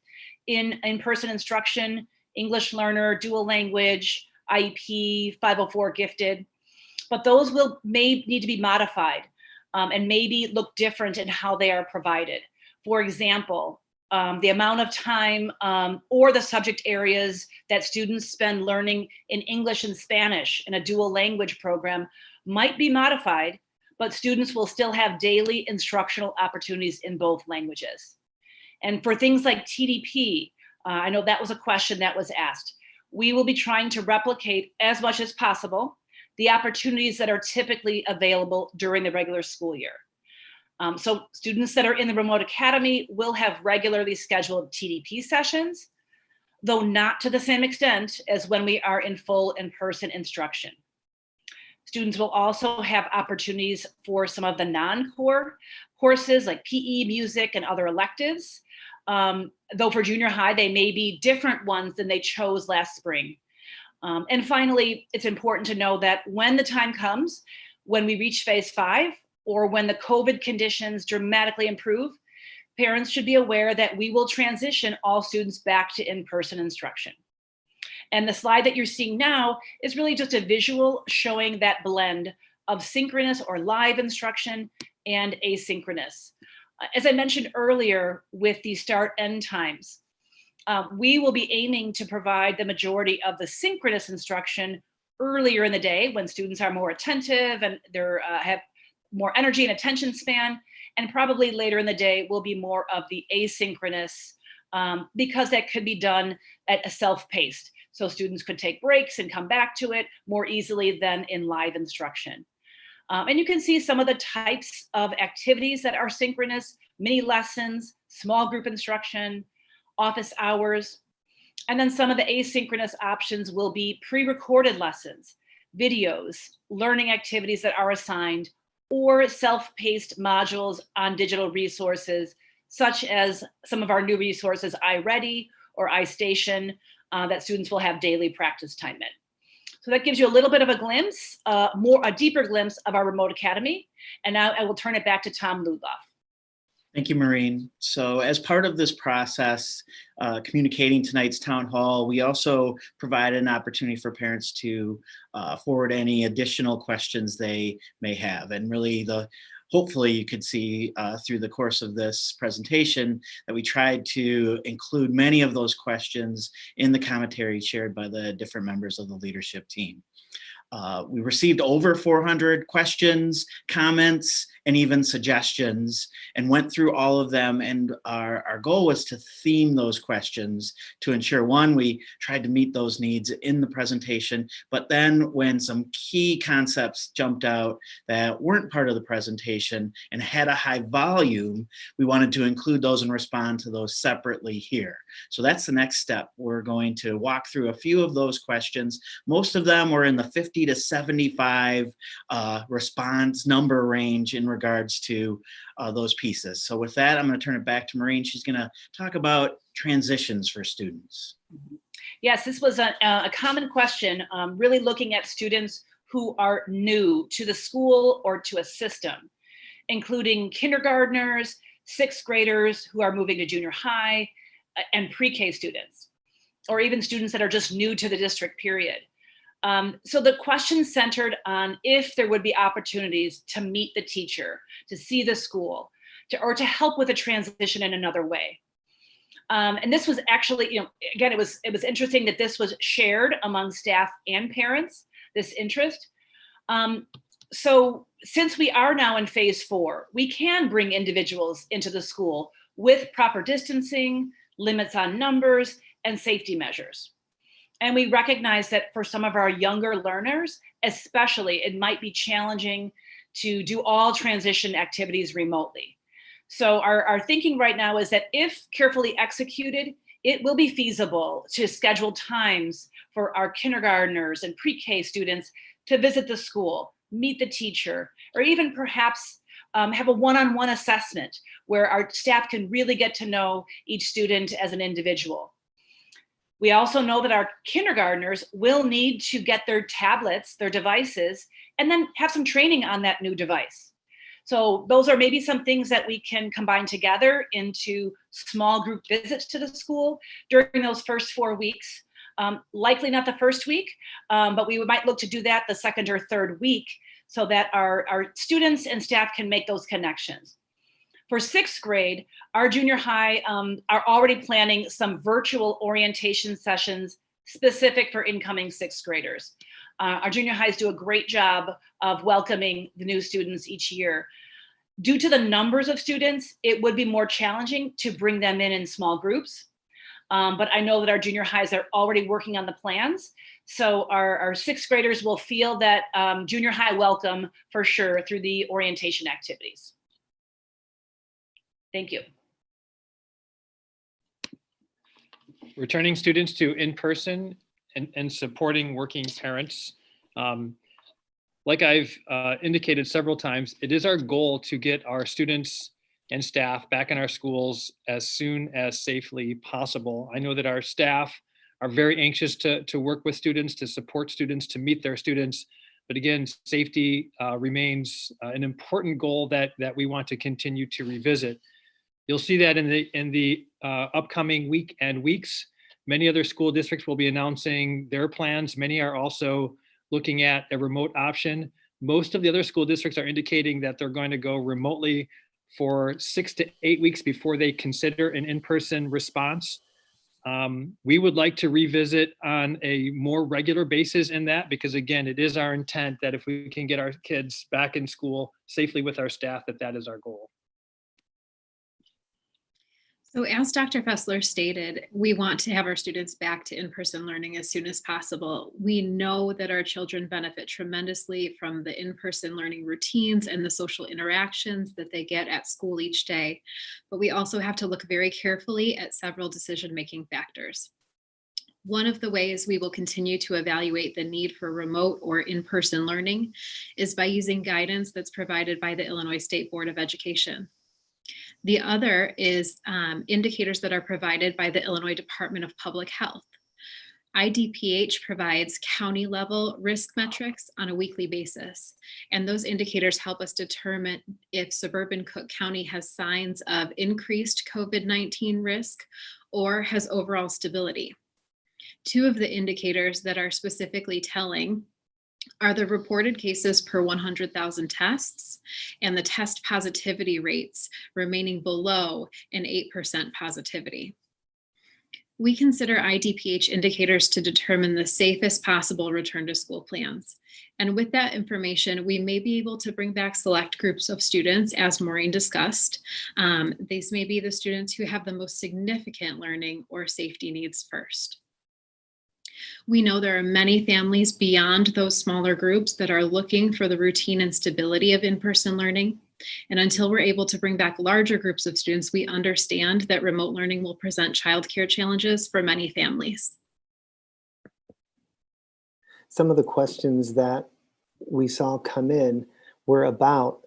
in in-person instruction, English learner, dual language, IEP, 504 gifted, but those may need to be modified and maybe look different in how they are provided. For example, the amount of time or the subject areas that students spend learning in English and Spanish in a dual language program might be modified, but students will still have daily instructional opportunities in both languages. And for things like TDP, I know that was a question that was asked. We will be trying to replicate as much as possible the opportunities that are typically available during the regular school year. So students that are in the remote academy will have regularly scheduled TDP sessions, though not to the same extent as when we are in full in-person instruction. Students will also have opportunities for some of the non-core courses like PE, music, and other electives. Though for junior high, they may be different ones than they chose last spring. And finally, it's important to know that when the time comes, when we reach phase 5, or when the COVID conditions dramatically improve, parents should be aware that we will transition all students back to in-person instruction. And the slide that you're seeing now is really just a visual showing that blend of synchronous or live instruction and asynchronous. As I mentioned earlier with the start-end times, we will be aiming to provide the majority of the synchronous instruction earlier in the day when students are more attentive and they have more energy and attention span, and probably later in the day will be more of the asynchronous because that could be done at a self-paced. So students could take breaks and come back to it more easily than in live instruction. And you can see some of the types of activities that are synchronous: mini lessons, small group instruction, office hours. And then some of the asynchronous options will be pre-recorded lessons, videos, learning activities that are assigned, or self-paced modules on digital resources, such as some of our new resources, iReady or iStation, that students will have daily practice time in. So that gives you a little bit of a glimpse, a deeper glimpse of our remote academy. And now I will turn it back to Tom Ludloff. Thank you, Maureen. So as part of this process, communicating tonight's town hall, we also provided an opportunity for parents to forward any additional questions they may have. And really hopefully you could see through the course of this presentation that we tried to include many of those questions in the commentary shared by the different members of the leadership team. We received over 400 questions, comments, and even suggestions, and went through all of them. And our goal was to theme those questions to ensure, one, we tried to meet those needs in the presentation, but then when some key concepts jumped out that weren't part of the presentation and had a high volume, we wanted to include those and respond to those separately here. So that's the next step. We're going to walk through a few of those questions. Most of them were in the 50 to 75 response number range in regards to those pieces. So with that, I'm going to turn it back to Maureen. She's going to talk about transitions for students. Yes, this was a common question, really looking at students who are new to the school or to a system, including kindergartners, sixth graders who are moving to junior high, and pre-K students, or even students that are just new to the district, period. So the question centered on if there would be opportunities to meet the teacher, to see the school, or to help with a transition in another way. And this was actually, again, it was interesting that this was shared among staff and parents, this interest. So since we are now in phase 4, we can bring individuals into the school with proper distancing, limits on numbers, and safety measures. And we recognize that for some of our younger learners, especially, it might be challenging to do all transition activities remotely. So our thinking right now is that if carefully executed, it will be feasible to schedule times for our kindergartners and pre-K students to visit the school, meet the teacher, or even perhaps have a one-on-one assessment where our staff can really get to know each student as an individual. We also know that our kindergartners will need to get their tablets, their devices, and then have some training on that new device. So those are maybe some things that we can combine together into small group visits to the school during those first 4 weeks. Likely not the first week, but we might look to do that the second or third week so that our students and staff can make those connections. For sixth grade, our junior high are already planning some virtual orientation sessions specific for incoming sixth graders. Our junior highs do a great job of welcoming the new students each year. Due to the numbers of students, it would be more challenging to bring them in small groups. But I know that our junior highs are already working on the plans. So our sixth graders will feel that junior high welcome for sure through the orientation activities. Thank you. Returning students to in-person and supporting working parents. Like I've indicated several times, it is our goal to get our students and staff back in our schools as soon as safely possible. I know that our staff are very anxious to work with students, to support students, to meet their students. But again, safety remains an important goal that we want to continue to revisit. You'll see that in the upcoming week and weeks. Many other school districts will be announcing their plans. Many are also looking at a remote option. Most of the other school districts are indicating that they're going to go remotely for 6 to 8 weeks before they consider an in-person response. We would like to revisit on a more regular basis in that, because again, it is our intent that if we can get our kids back in school safely with our staff, that is our goal. So as Dr. Fessler stated, we want to have our students back to in-person learning as soon as possible. We know that our children benefit tremendously from the in-person learning routines and the social interactions that they get at school each day, but we also have to look very carefully at several decision-making factors. One of the ways we will continue to evaluate the need for remote or in-person learning is by using guidance that's provided by the Illinois State Board of Education. The other is indicators that are provided by the Illinois Department of Public Health. IDPH provides county level risk metrics on a weekly basis, and those indicators help us determine if suburban Cook County has signs of increased COVID-19 risk or has overall stability. Two of the indicators that are specifically telling are the reported cases per 100,000 tests and the test positivity rates remaining below an 8% positivity. We consider IDPH indicators to determine the safest possible return to school plans. And with that information, we may be able to bring back select groups of students, as Maureen discussed. These may be the students who have the most significant learning or safety needs first. We know there are many families beyond those smaller groups that are looking for the routine and stability of in-person learning. And until we're able to bring back larger groups of students, we understand that remote learning will present childcare challenges for many families. Some of the questions that we saw come in were about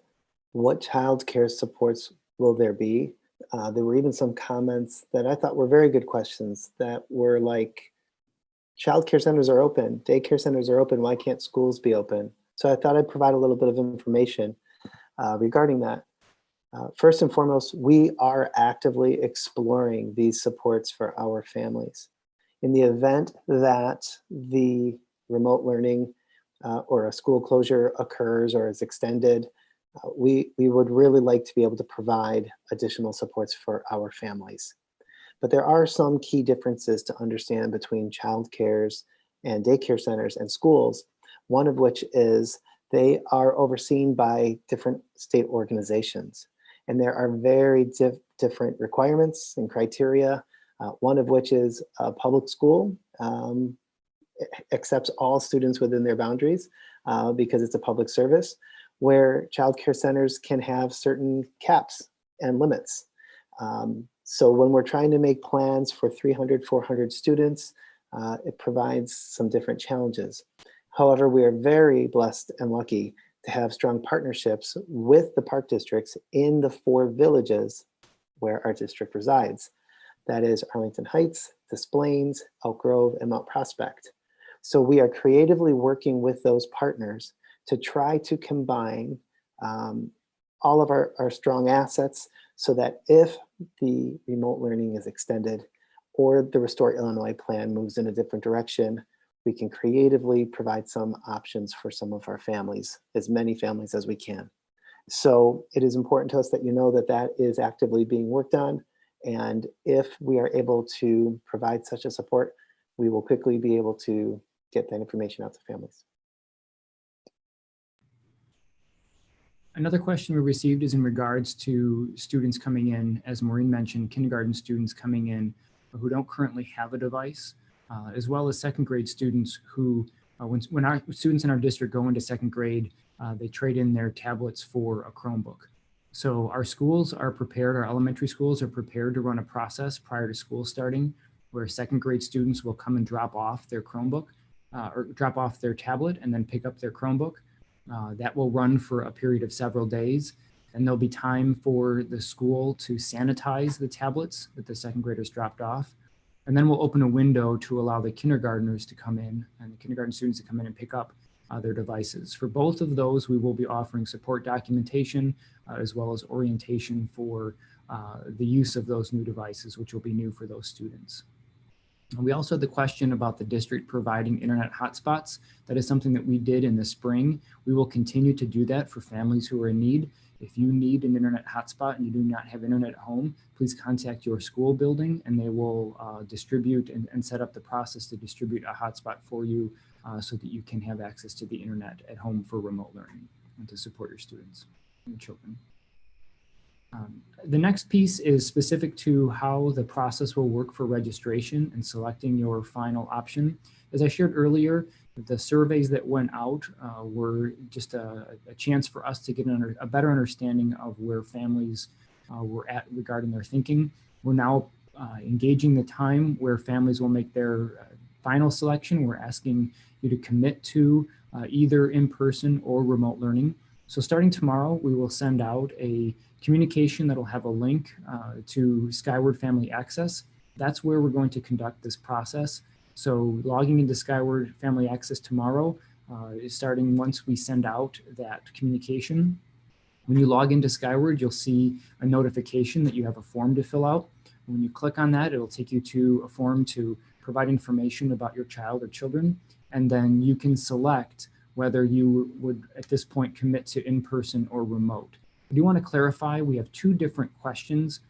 what childcare supports will there be. There were even some comments that I thought were very good questions that were like, childcare centers are open, daycare centers are open, why can't schools be open? So I thought I'd provide a little bit of information regarding that. First and foremost, we are actively exploring these supports for our families. In the event that the remote learning or a school closure occurs or is extended, we would really like to be able to provide additional supports for our families. But there are some key differences to understand between child cares and daycare centers and schools, one of which is they are overseen by different state organizations. And there are very different requirements and criteria, one of which is a public school accepts all students within their boundaries because it's a public service, where child care centers can have certain caps and limits. So when we're trying to make plans for 300, 400 students, it provides some different challenges. However, we are very blessed and lucky to have strong partnerships with the park districts in the 4 villages where our district resides. That is Arlington Heights, Des Plaines, Elk Grove, and Mount Prospect. So we are creatively working with those partners to try to combine all of our strong assets so that if the remote learning is extended or the Restore Illinois plan moves in a different direction, we can creatively provide some options for some of our families, as many families as we can. So it is important to us that you know that that is actively being worked on. And if we are able to provide such a support, we will quickly be able to get that information out to families. Another question we received is in regards to students coming in, as Maureen mentioned, kindergarten students coming in who don't currently have a device, as well as second grade students who, when our students in our district go into second grade, they trade in their tablets for a Chromebook. So our schools are prepared, our elementary schools are prepared to run a process prior to school starting where second grade students will come and drop off their Chromebook or drop off their tablet and then pick up their Chromebook. That will run for a period of several days, and there'll be time for the school to sanitize the tablets that the second graders dropped off. And then we'll open a window to allow the kindergartners to come in and the kindergarten students to come in and pick up their devices. For both of those, we will be offering support documentation as well as orientation for the use of those new devices, which will be new for those students. And we also had the question about the district providing internet hotspots. That is something that we did in the spring. We will continue to do that for families who are in need. If you need an internet hotspot and you do not have internet at home, please contact your school building and they will distribute and set up the process to distribute a hotspot for you so that you can have access to the internet at home for remote learning and to support your students and children. The next piece is specific to how the process will work for registration and selecting your final option. As I shared earlier, the surveys that went out were just a chance for us to get a better understanding of where families were at regarding their thinking. We're now engaging the time where families will make their final selection. We're asking you to commit to either in-person or remote learning. So starting tomorrow, we will send out a communication that'll have a link to Skyward Family Access. That's where we're going to conduct this process. So logging into Skyward Family Access tomorrow is starting once we send out that communication. When you log into Skyward, you'll see a notification that you have a form to fill out. When you click on that, it'll take you to a form to provide information about your child or children. And then you can select whether you would at this point commit to in-person or remote. I do want to clarify, we have 2 different questions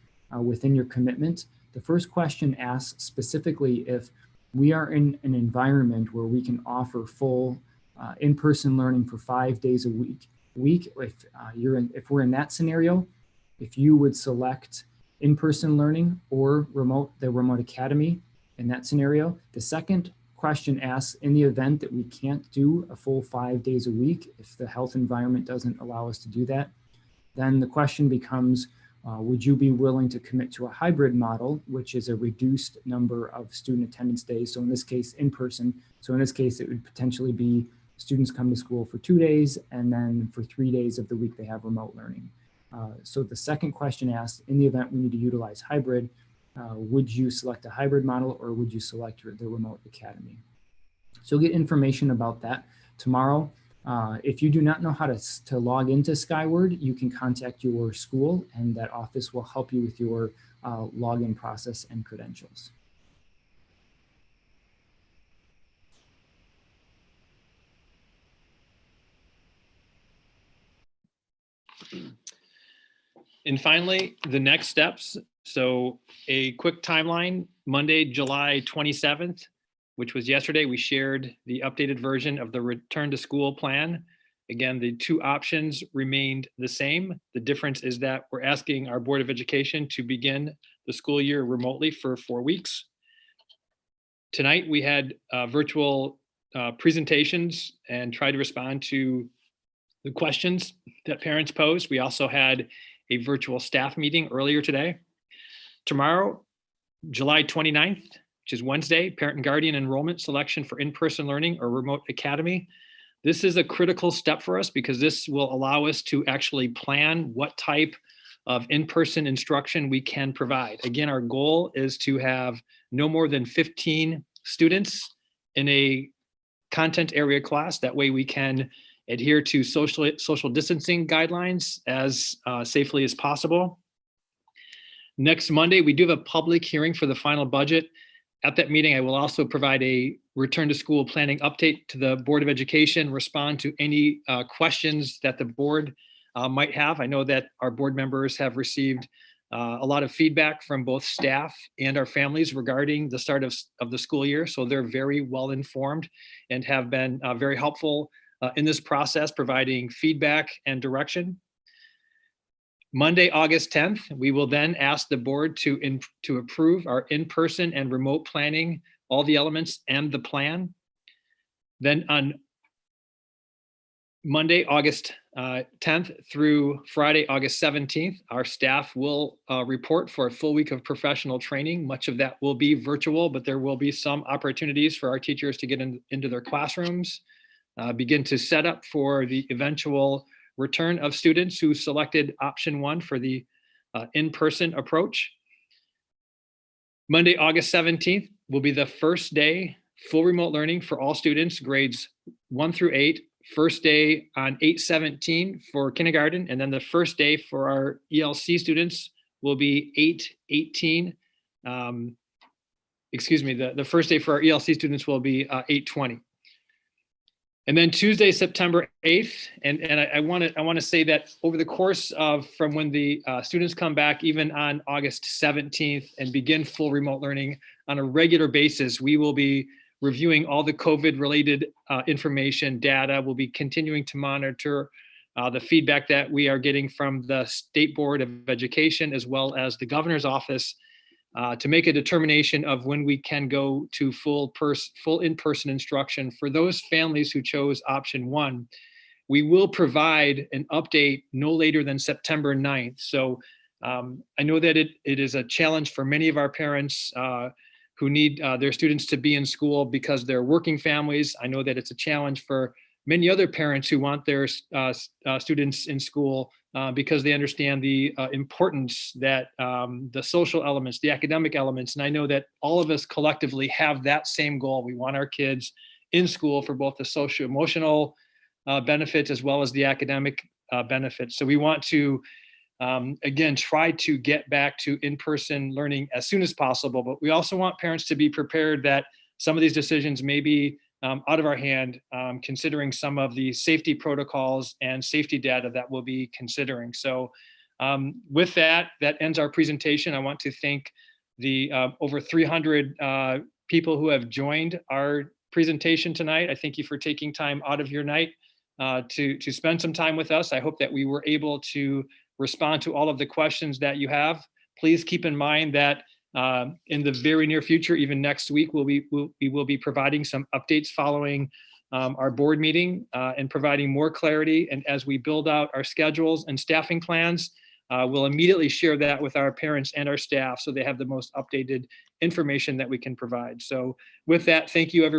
within your commitment. The first question asks specifically if we are in an environment where we can offer full in-person learning for 5 days a week. If we're in that scenario, if you would select in-person learning or the remote academy in that scenario. The second question asks, in the event that we can't do a full 5 days a week, if the health environment doesn't allow us to do that, then the question becomes, would you be willing to commit to a hybrid model, which is a reduced number of student attendance days? So in this case, in person. So in this case, it would potentially be students come to school for 2 days, and then for 3 days of the week, they have remote learning. So the second question asks, in the event we need to utilize hybrid, would you select a hybrid model or would you select the remote academy? So you'll get information about that tomorrow. If you do not know how to log into Skyward, you can contact your school and that office will help you with your login process and credentials. And finally, the next steps. So a quick timeline, Monday, July 27th, which was yesterday, we shared the updated version of the return to school plan. Again, the two options remained the same. The difference is that we're asking our Board of Education to begin the school year remotely for 4 weeks. Tonight, we had virtual presentations and tried to respond to the questions that parents posed. We also had a virtual staff meeting earlier today. Tomorrow, July 29th, which is Wednesday, parent and guardian enrollment selection for in-person learning or remote academy. This is a critical step for us because this will allow us to actually plan what type of in-person instruction we can provide. Again, our goal is to have no more than 15 students in a content area class. That way we can adhere to social distancing guidelines as safely as possible. Next Monday, we do have a public hearing for the final budget. At that meeting, I will also provide a return to school planning update to the Board of Education, respond to any questions that the board might have. I know that our board members have received a lot of feedback from both staff and our families regarding the start of the school year. So they're very well informed and have been very helpful in this process, providing feedback and direction. Monday, August 10th, we will then ask the board to approve our in-person and remote planning, all the elements and the plan. Then on Monday, August 10th through Friday, August 17th, our staff will report for a full week of professional training. Much of that will be virtual, but there will be some opportunities for our teachers to get into their classrooms, begin to set up for the eventual return of students who selected option 1 for the in-person approach. Monday, August 17th will be the first day full remote learning for all students, grades 1 through 8. First day on 8/17 for kindergarten, and then the first day for our ELC students will be 8/18. The first day for our ELC students will be 8/20. And then Tuesday, September 8th, and I want to say that over the course of from when the students come back, even on August 17th, and begin full remote learning on a regular basis, we will be reviewing all the COVID-related information, data. We'll be continuing to monitor the feedback that we are getting from the State Board of Education, as well as the Governor's Office, to make a determination of when we can go to full in-person instruction. For those families who chose option 1, we will provide an update no later than September 9th. So I know that it is a challenge for many of our parents who need their students to be in school because they're working families. I know that it's a challenge for many other parents who want their students in school because they understand the importance that the social elements, the academic elements, and I know that all of us collectively have that same goal. We want our kids in school for both the socio-emotional benefits as well as the academic benefits. So we want to again, try to get back to in-person learning as soon as possible, but we also want parents to be prepared that some of these decisions may be out of our hand, considering some of the safety protocols and safety data that we'll be considering. So with that ends our presentation. I want to thank the over 300 people who have joined our presentation tonight. I thank you for taking time out of your night to spend some time with us. I hope that we were able to respond to all of the questions that you have. Please keep in mind that in the very near future, even next week, we will be providing some updates following our board meeting and providing more clarity. And as we build out our schedules and staffing plans, we'll immediately share that with our parents and our staff so they have the most updated information that we can provide. So with that, thank you, everyone.